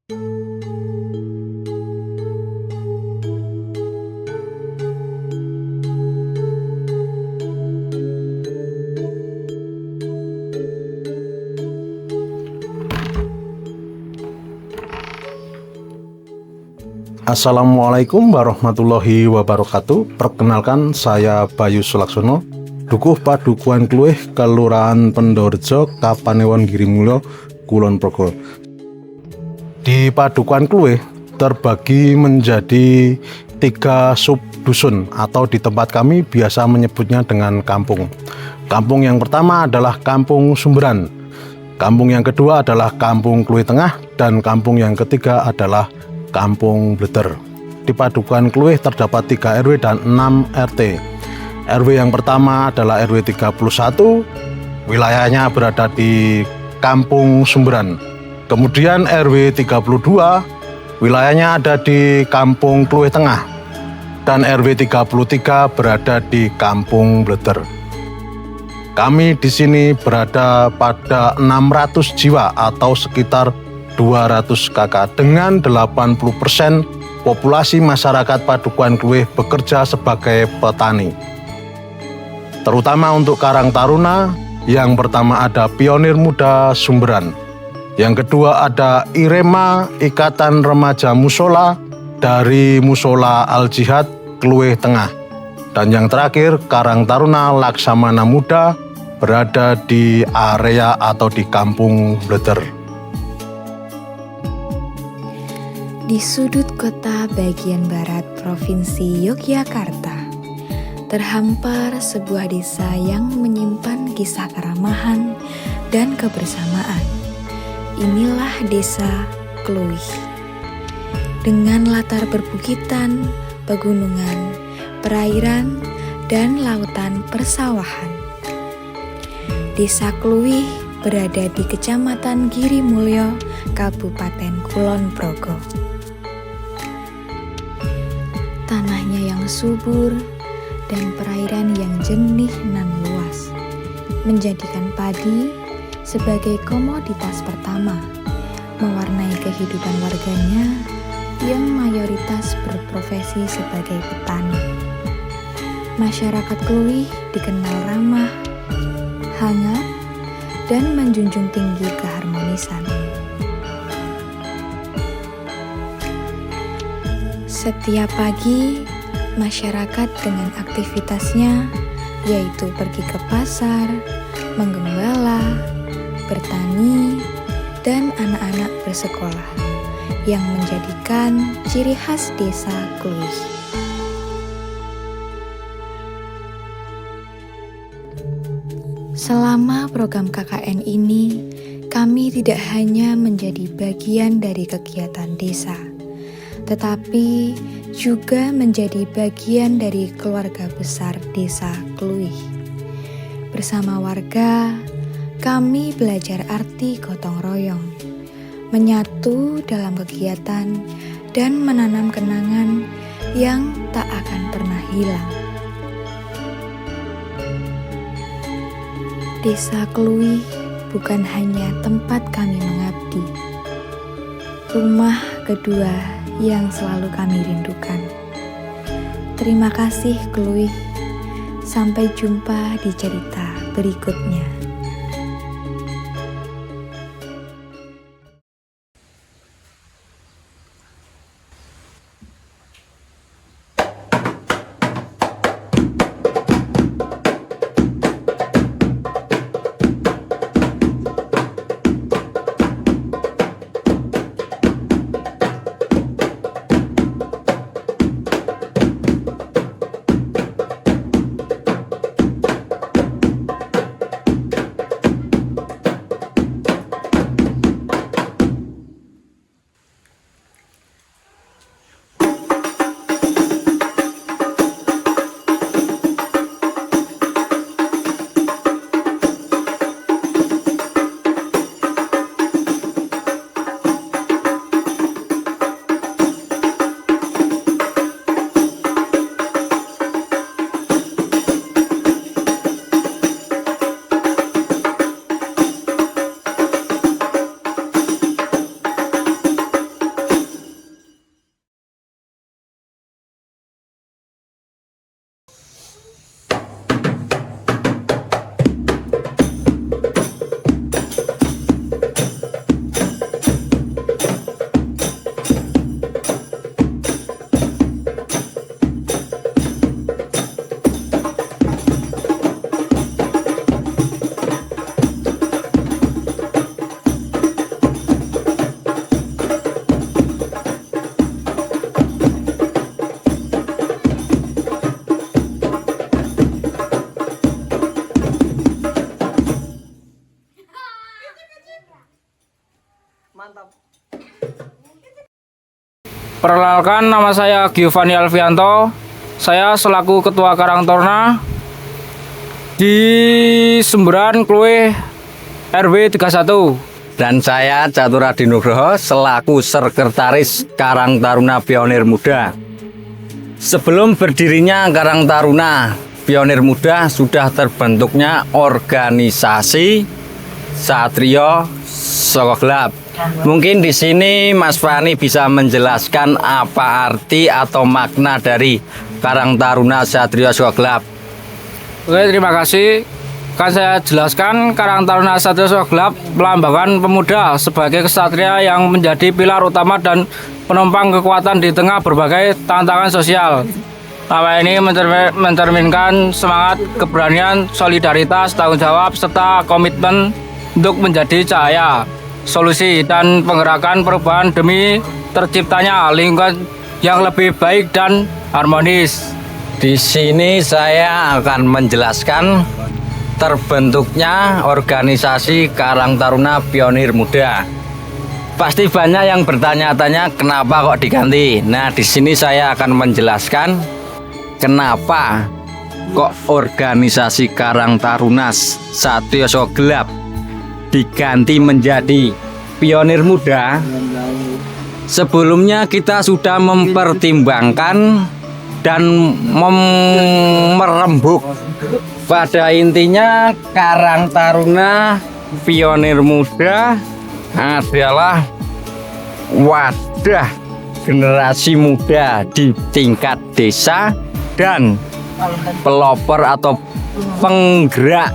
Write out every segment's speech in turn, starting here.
Assalamualaikum warahmatullahi wabarakatuh. Perkenalkan, saya Bayu Sulaksono, Dukuh Padukuhan Kluwih, Kelurahan Pendorjo, Kapanewon Girimulyo, Kulon Progo. Di Padukuhan Kluwih terbagi menjadi 3 sub dusun, atau di tempat kami biasa menyebutnya dengan kampung. Kampung yang pertama adalah Kampung Sumberan, kampung yang kedua adalah Kampung Kluwih Tengah, dan kampung yang ketiga adalah Kampung Bleter. Di Padukuhan Kluwih terdapat 3 RW dan 6 RT. RW yang pertama adalah RW 31, wilayahnya berada di Kampung Sumberan. Kemudian RW 32, wilayahnya ada di Kampung Kluwih Tengah. Dan RW 33 berada di Kampung Bleter. Kami di sini berada pada 600 jiwa atau sekitar 200 kakak, dengan 80% populasi masyarakat Padukuhan Kluwih bekerja sebagai petani. Terutama untuk Karang Taruna, yang pertama ada Pionir Muda Sumberan, yang kedua ada Irema Ikatan Remaja Musola dari Musola Al Jihad Kluwih Tengah, dan yang terakhir Karang Taruna Laksamana Muda berada di area atau di Kampung Bleter. Di sudut kota bagian barat Provinsi Yogyakarta, terhampar sebuah desa yang menyimpan kisah keramahan dan kebersamaan. Inilah Desa Kluwih. Dengan latar perbukitan, pegunungan, perairan, dan lautan persawahan. Desa Kluwih berada di Kecamatan Girimulyo, Kabupaten Kulon Progo. Tanahnya yang subur dan perairan yang jernih nan luas menjadikan padi sebagai komoditas pertama mewarnai kehidupan warganya yang mayoritas berprofesi sebagai petani. Masyarakat Kluwih dikenal ramah, hangat, dan menjunjung tinggi keharmonisan. Setiap pagi, masyarakat dengan aktivitasnya yaitu pergi ke pasar, menggembala, bertani, dan anak-anak bersekolah, yang menjadikan ciri khas Desa Kluwih. Selama program KKN ini, kami tidak hanya menjadi bagian dari kegiatan desa, tetapi juga menjadi bagian dari keluarga besar Desa Kluwih. Bersama warga, kami belajar arti gotong royong, menyatu dalam kegiatan, dan menanam kenangan yang tak akan pernah hilang. Desa Kluwih bukan hanya tempat kami mengabdi, rumah kedua yang selalu kami rindukan. Terima kasih Kluwih. Sampai jumpa di cerita berikutnya. Perkenalkan, nama saya Giovanni Alfianto. Saya selaku Ketua Karang Taruna di Semberan Kluwih RW 31. Dan saya Catur Adi Nugroho selaku Sekretaris Karang Taruna Pionir Muda. Sebelum berdirinya Karang Taruna Pionir Muda sudah terbentuknya organisasi Satrio Saka Gelap. Mungkin di sini Mas Fani bisa menjelaskan apa arti atau makna dari Karang Taruna Satrio Saka Gelap. Oke, terima kasih. Akan saya jelaskan, Karang Taruna Satrio Saka Gelap melambangkan pemuda sebagai kesatria yang menjadi pilar utama dan penopang kekuatan di tengah berbagai tantangan sosial. Nama ini mencerminkan semangat, keberanian, solidaritas, tanggung jawab, serta komitmen untuk menjadi cahaya, solusi, dan penggerakkan perubahan demi terciptanya lingkungan yang lebih baik dan harmonis. Di sini saya akan menjelaskan terbentuknya organisasi Karang Taruna Pionir Muda. Pasti banyak yang bertanya-tanya kenapa kok diganti. Nah, di sini saya akan menjelaskan kenapa kok organisasi Karang Taruna Satrio Saka Gelap diganti menjadi Pionir Muda. Sebelumnya kita sudah mempertimbangkan dan merembuk. Pada intinya Karang Taruna Pionir Muda adalah wadah generasi muda di tingkat desa dan pelopor atau penggerak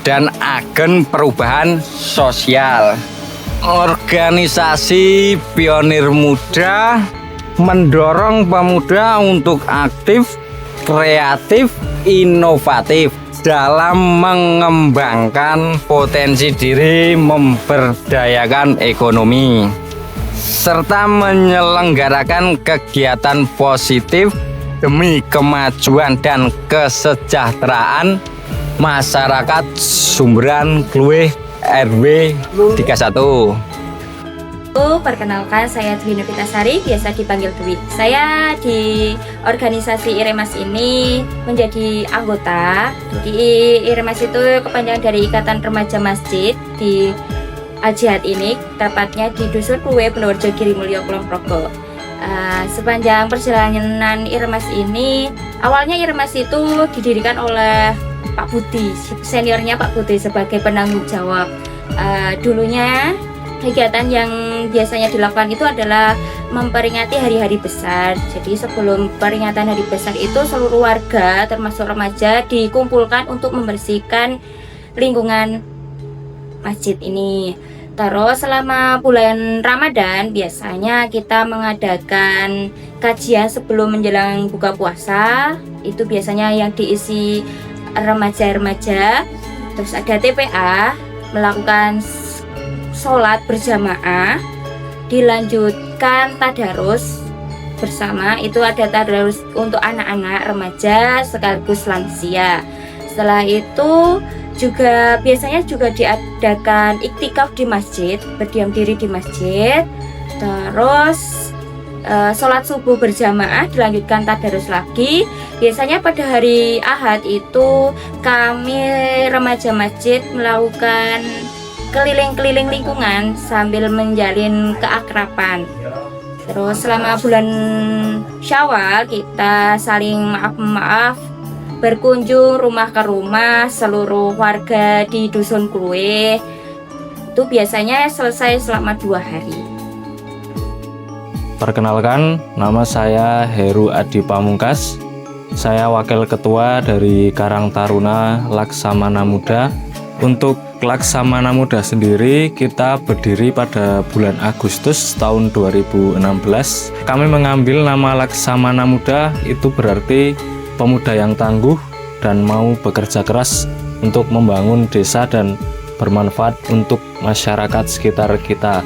dan agen perubahan sosial. Organisasi Pionir Muda mendorong pemuda untuk aktif, kreatif, inovatif dalam mengembangkan potensi diri, memberdayakan ekonomi, serta menyelenggarakan kegiatan positif demi kemajuan dan kesejahteraan masyarakat Semberan Kluwih RW 31. Perkenalkan, saya Dwi Novitasari, biasa dipanggil Dwi. Saya di organisasi IREMAS ini menjadi anggota. Jadi IREMAS itu kepanjangan dari Ikatan Remaja Masjid di Al-Jihad ini, tepatnya di Dusun Kluwih, Purworejo, Girimulyo, Kulon Progo. Sepanjang perjalanan IREMAS ini, awalnya IREMAS itu didirikan oleh Pak Budi, seniornya Pak Budi sebagai penanggung jawab. Dulunya kegiatan yang biasanya dilakukan itu adalah memperingati hari-hari besar. Jadi sebelum peringatan hari besar itu seluruh warga termasuk remaja dikumpulkan untuk membersihkan lingkungan masjid ini. Terus selama bulan Ramadan biasanya kita mengadakan kajian sebelum menjelang buka puasa. Itu biasanya yang diisi remaja-remaja. Terus ada TPA, melakukan sholat berjamaah, dilanjutkan tadarus bersama. Itu ada tadarus untuk anak-anak remaja sekaligus lansia. Setelah itu juga biasanya juga diadakan iktikaf di masjid, berdiam diri di masjid. Terus sholat subuh berjamaah, dilanjutkan tadarus lagi. Biasanya pada hari Ahad itu kami remaja masjid melakukan keliling-keliling lingkungan sambil menjalin keakraban. Terus selama bulan Syawal kita saling maaf-maaf, berkunjung rumah ke rumah seluruh warga di Dusun Kluwih. Itu biasanya selesai selama 2 hari. Perkenalkan, nama saya Heru Adi Pamungkas. Saya wakil ketua dari Karang Taruna Laksamana Muda. Untuk Laksamana Muda sendiri kita berdiri pada bulan Agustus tahun 2016. Kami mengambil nama Laksamana Muda, itu berarti pemuda yang tangguh dan mau bekerja keras untuk membangun desa dan bermanfaat untuk masyarakat sekitar kita.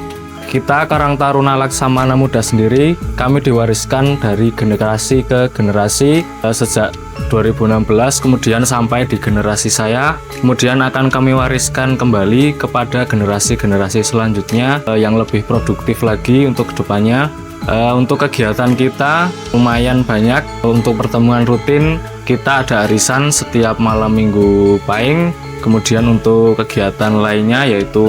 Kita Karang Taruna Laksamana Muda sendiri, kami diwariskan dari generasi ke generasi sejak 2016, kemudian sampai di generasi saya, kemudian akan kami wariskan kembali kepada generasi-generasi selanjutnya yang lebih produktif lagi untuk kedepannya. Untuk kegiatan kita lumayan banyak. Untuk pertemuan rutin kita ada arisan setiap malam Minggu Pahing. Kemudian untuk kegiatan lainnya yaitu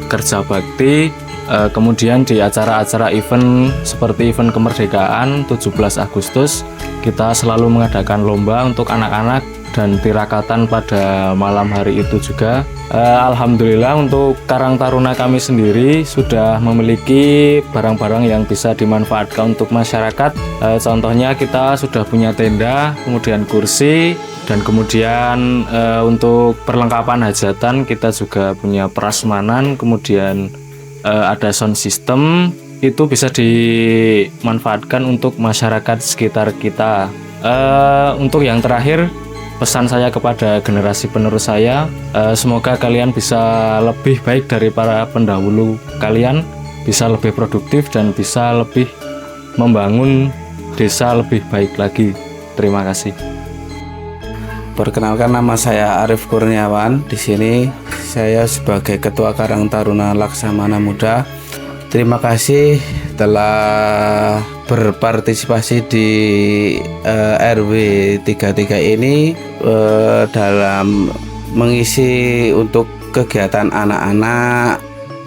kerja bakti. Kemudian di acara-acara event seperti event kemerdekaan 17 Agustus kita selalu mengadakan lomba untuk anak-anak dan tirakatan pada malam hari itu juga. Alhamdulillah untuk Karang Taruna kami sendiri sudah memiliki barang-barang yang bisa dimanfaatkan untuk masyarakat. Contohnya kita sudah punya tenda, kemudian kursi, dan kemudian untuk perlengkapan hajatan kita juga punya prasmanan, kemudian ada sound system, itu bisa dimanfaatkan untuk masyarakat sekitar kita. Untuk yang terakhir, pesan saya kepada generasi penerus saya, semoga kalian bisa lebih baik dari para pendahulu kalian, bisa lebih produktif dan bisa lebih membangun desa lebih baik lagi. Terima kasih. Perkenalkan, nama saya Arif Kurniawan. Di sini saya sebagai Ketua Karang Taruna Laksamana Muda. Terima kasih telah berpartisipasi di RW 33 ini dalam mengisi untuk kegiatan anak-anak,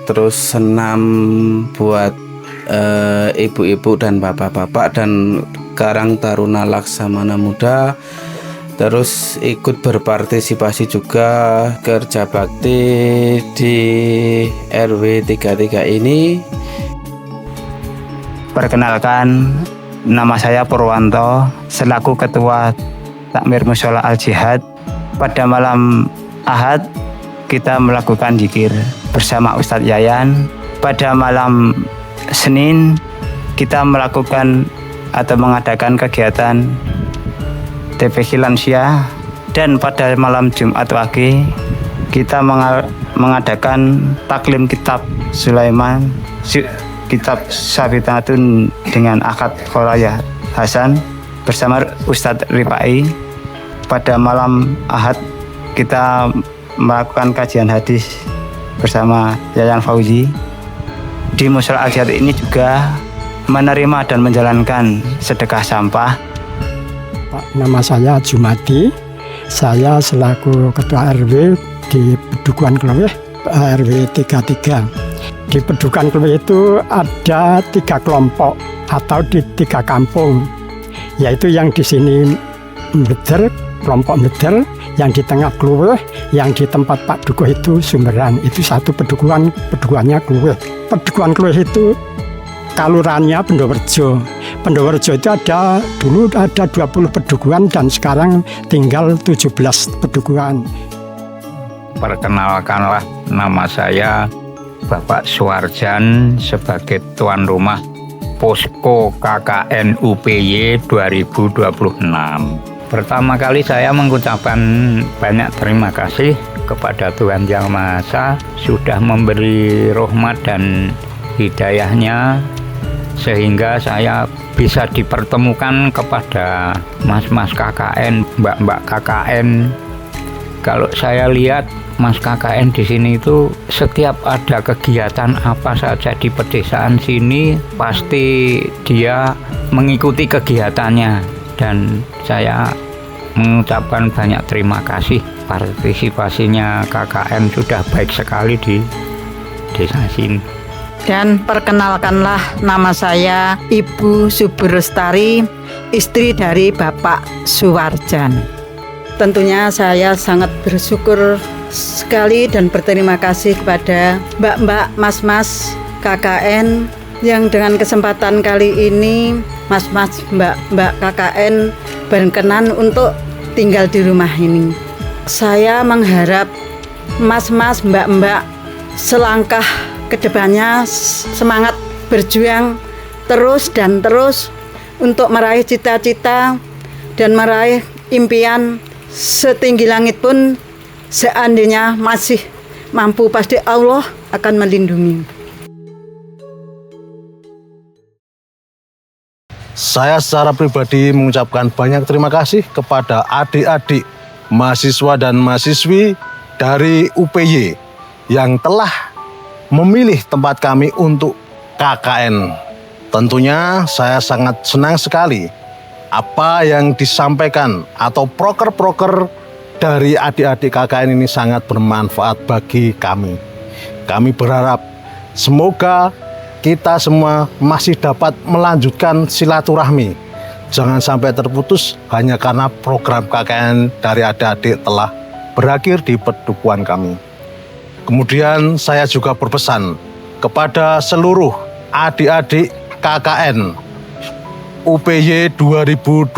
terus senam buat ibu-ibu dan bapak-bapak dan Karang Taruna Laksamana Muda, terus ikut berpartisipasi juga kerja bakti di RW 33 ini. Perkenalkan, nama saya Purwanto selaku Ketua Takmir Mushola Al Jihad. Pada malam Ahad kita melakukan zikir bersama Ustadz Yayan. Pada malam Senin kita melakukan atau mengadakan kegiatan TPQ Lansia, dan pada malam Jumat Wage kita mengadakan taklim kitab Sulaiman, kitab Sabitatun dengan akad Khoraya Hasan bersama Ustadz Rifai. Pada malam Ahad kita melakukan kajian hadis bersama Yayan Fauzi. Di Mushola Al Jihad ini juga menerima dan menjalankan sedekah sampah. Pak, nama saya Jumadi. Saya selaku Ketua RW di Pedukuhan Kleweh, RW 33. Di Pedukuhan Kleweh itu ada 3 kelompok atau di 3 kampung, yaitu yang di sini Mleder, kelompok Mleder, yang di tengah Kleweh, yang di tempat Pak Dukuh itu Sumberan. Itu satu pedukuhannya Kleweh. Pedukuhan Kleweh itu kalurahannya Bendowerjo. Bendowerjo itu dulu ada 20 pedukuhan dan sekarang tinggal 17 pedukuhan. Perkenalkanlah, nama saya Bapak Suwarjan sebagai tuan rumah Posko KKN UPY 2026. Pertama kali saya mengucapkan banyak terima kasih kepada Tuhan Yang Maha Esa sudah memberi rahmat dan hidayahnya sehingga saya bisa dipertemukan kepada mas-mas KKN, mbak-mbak KKN. Kalau saya lihat Mas KKN di sini itu setiap ada kegiatan apa saja di pedesaan sini pasti dia mengikuti kegiatannya, dan saya mengucapkan banyak terima kasih. Partisipasinya KKN sudah baik sekali di desa sini. Dan perkenalkanlah, nama saya Ibu Subrustari, istri dari Bapak Suwarjan. Tentunya saya sangat bersyukur sekali dan berterima kasih kepada mbak-mbak, mas-mas KKN yang dengan kesempatan kali ini mas-mas, mbak-mbak KKN berkenan untuk tinggal di rumah ini. Saya mengharap mas-mas, mbak-mbak selangkah ke depannya semangat berjuang terus dan terus untuk meraih cita-cita dan meraih impian. Setinggi langit pun seandainya masih mampu, pasti Allah akan melindungi. Saya secara pribadi mengucapkan banyak terima kasih kepada adik-adik mahasiswa dan mahasiswi dari UPY yang telah memilih tempat kami untuk KKN Tentunya saya sangat senang sekali apa yang disampaikan atau proker-proker dari adik-adik KKN ini sangat bermanfaat bagi kami. Kami berharap semoga kita semua masih dapat melanjutkan silaturahmi. Jangan sampai terputus hanya karena program KKN dari adik-adik telah berakhir di pedukuhan kami. Kemudian saya juga berpesan kepada seluruh adik-adik KKN UPY 2026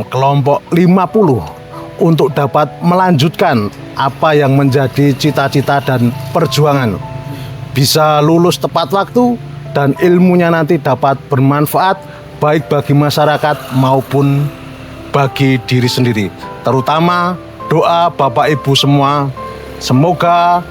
kelompok 50 untuk dapat melanjutkan apa yang menjadi cita-cita dan perjuangan. Bisa lulus tepat waktu dan ilmunya nanti dapat bermanfaat baik bagi masyarakat maupun bagi diri sendiri. Terutama doa Bapak Ibu semua, semoga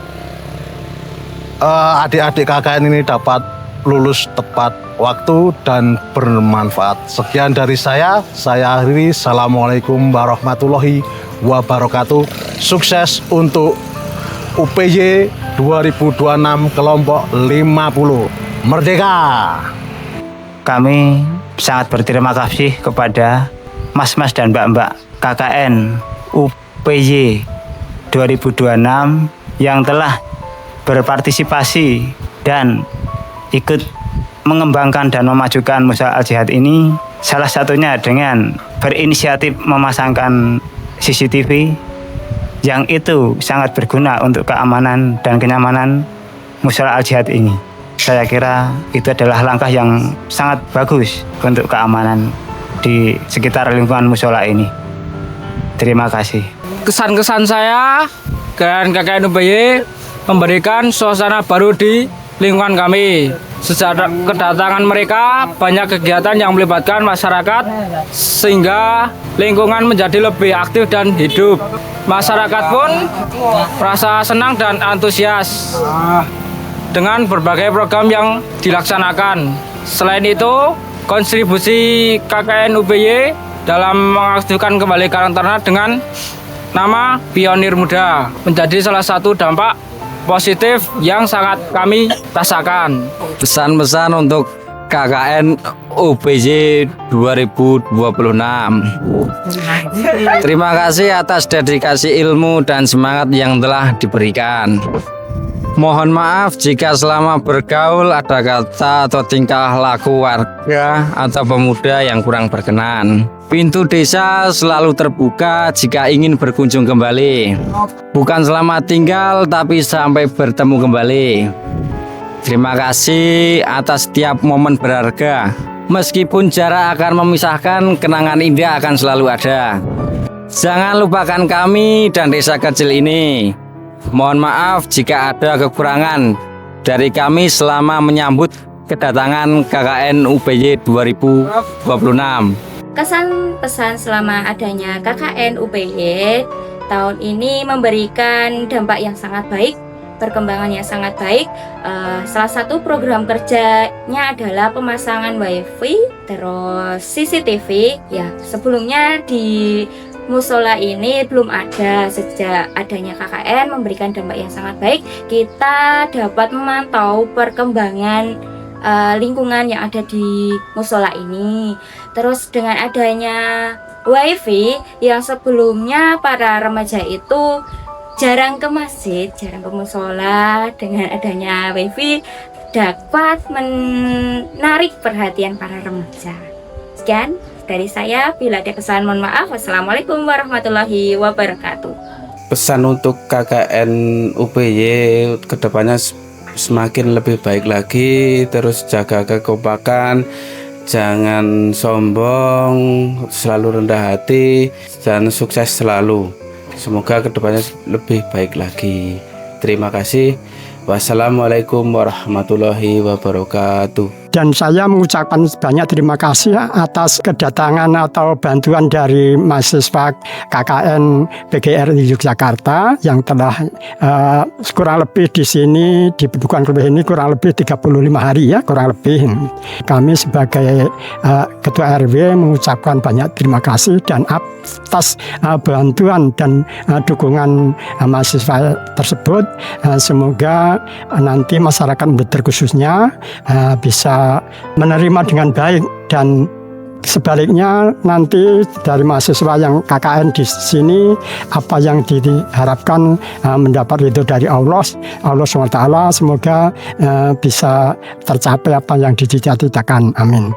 adik-adik KKN ini dapat lulus tepat waktu dan bermanfaat. Sekian dari saya akhiri. Assalamualaikum warahmatullahi wabarakatuh. Sukses untuk UPY 2026 kelompok 50. Merdeka! Kami sangat berterima kasih kepada mas-mas dan mbak-mbak KKN UPY 2026 yang telah berpartisipasi dan ikut mengembangkan dan memajukan Musyola Al-Jihad ini, salah satunya dengan berinisiatif memasangkan CCTV yang itu sangat berguna untuk keamanan dan kenyamanan Musyola Al-Jihad ini. Saya kira itu adalah langkah yang sangat bagus untuk keamanan di sekitar lingkungan musyola ini. Terima kasih. Kesan-kesan saya dan KKN UPY memberikan suasana baru di lingkungan kami. Sejak kedatangan mereka, banyak kegiatan yang melibatkan masyarakat sehingga lingkungan menjadi lebih aktif dan hidup. Masyarakat pun merasa senang dan antusias dengan berbagai program yang dilaksanakan. Selain itu, kontribusi KKN UPY dalam mengaktifkan kembali Karang Taruna dengan nama Pionir Muda menjadi salah satu dampak positif yang sangat kami rasakan. Pesan-pesan untuk KKN UPY 2026. Terima kasih atas dedikasi ilmu dan semangat yang telah diberikan. Mohon maaf jika selama bergaul ada kata atau tingkah laku warga atau pemuda yang kurang berkenan. Pintu desa selalu terbuka jika ingin berkunjung kembali. Bukan selamat tinggal, tapi sampai bertemu kembali. Terima kasih atas setiap momen berharga. Meskipun jarak akan memisahkan, kenangan indah akan selalu ada. Jangan lupakan kami dan desa kecil ini. Mohon maaf jika ada kekurangan dari kami selama menyambut kedatangan KKN UPY 2026. Kesan pesan selama adanya KKN UPY tahun ini memberikan dampak yang sangat baik, perkembangan yang sangat baik. Salah satu program kerjanya adalah pemasangan WiFi, terus CCTV. Ya, sebelumnya di musola ini belum ada. Sejak adanya KKN memberikan dampak yang sangat baik. Kita dapat memantau perkembangan lingkungan yang ada di musola ini. Terus dengan adanya WiFi yang sebelumnya para remaja itu jarang ke masjid, jarang ke musola, dengan adanya WiFi dapat menarik perhatian para remaja. Sekian dari saya, bila ada kesalahan mohon maaf. Wassalamualaikum warahmatullahi wabarakatuh. Pesan untuk KKN UPY kedepannya semakin lebih baik lagi, terus jaga kekompakan, jangan sombong, selalu rendah hati, dan sukses selalu. Semoga kedepannya lebih baik lagi. Terima kasih. Wassalamualaikum warahmatullahi wabarakatuh. Dan saya mengucapkan banyak terima kasih atas kedatangan atau bantuan dari mahasiswa KKN PGRI Yogyakarta yang telah kurang lebih di sini di Pedukuhan Kluwih ini kurang lebih 35 hari ya, kurang lebih. Kami sebagai Ketua RW mengucapkan banyak terima kasih dan atas bantuan dan dukungan mahasiswa tersebut. Semoga nanti masyarakat khususnya bisa bisa menerima dengan baik, dan sebaliknya nanti dari mahasiswa yang KKN di sini apa yang diharapkan mendapat ridho dari Allah SWT, semoga bisa tercapai apa yang dicita-citakan. Amin.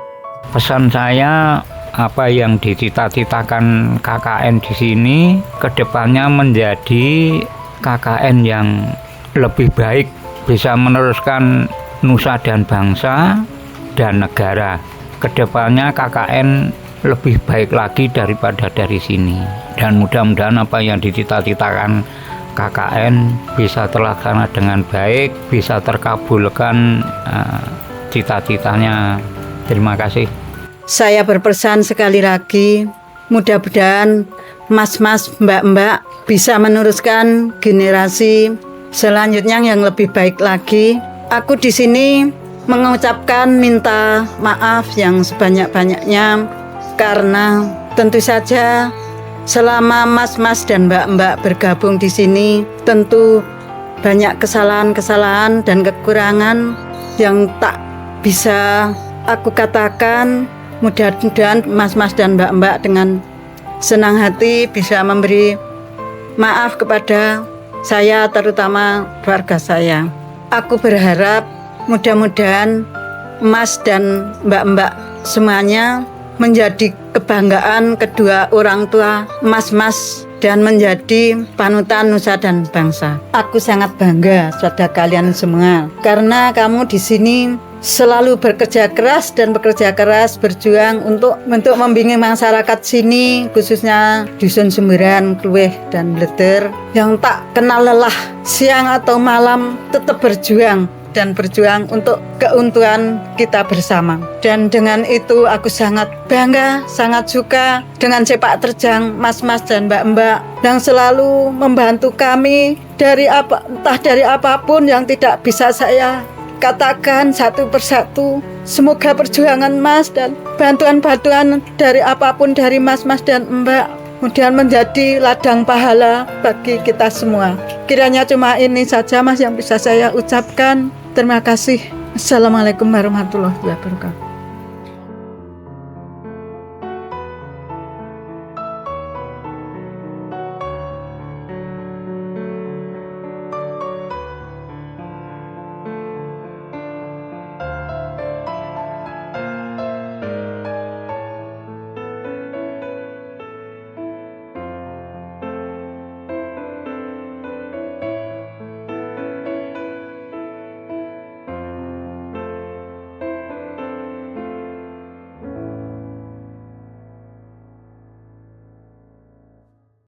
Pesan saya, apa yang dicita-citakan KKN di sini kedepannya menjadi KKN yang lebih baik, bisa meneruskan nusa dan bangsa dan negara. Kedepannya KKN lebih baik lagi daripada dari sini, dan mudah-mudahan apa yang dicita-citakan KKN bisa terlaksana dengan baik, bisa terkabulkan cita-citanya. Terima kasih. Saya berpesan sekali lagi, mudah-mudahan mas-mas, mbak-mbak bisa meneruskan generasi selanjutnya yang lebih baik lagi. Aku di sini mengucapkan minta maaf yang sebanyak-banyaknya, karena tentu saja selama mas-mas dan mbak-mbak bergabung di sini tentu banyak kesalahan-kesalahan dan kekurangan yang tak bisa aku katakan. Mudah-mudahan mas-mas dan mbak-mbak dengan senang hati bisa memberi maaf kepada saya, terutama keluarga saya. Aku berharap mudah-mudahan mas dan mbak-mbak semuanya menjadi kebanggaan kedua orang tua mas-mas dan menjadi panutan nusa dan bangsa. Aku sangat bangga pada kalian semua, karena kamu di sini selalu bekerja keras berjuang untuk membimbing masyarakat sini, khususnya Dusun Sumberan, Kluweh dan Bleter, yang tak kenal lelah siang atau malam tetap berjuang untuk keuntungan kita bersama. Dan dengan itu aku sangat bangga, sangat suka dengan sepak terjang mas-mas dan mbak-mbak yang selalu membantu kami entah dari apapun yang tidak bisa saya katakan satu persatu. Semoga perjuangan mas dan bantuan-bantuan dari apapun dari mas-mas dan mbak kemudian menjadi ladang pahala bagi kita semua. Kiranya cuma ini saja mas yang bisa saya ucapkan. Terima kasih. Assalamualaikum warahmatullahi wabarakatuh.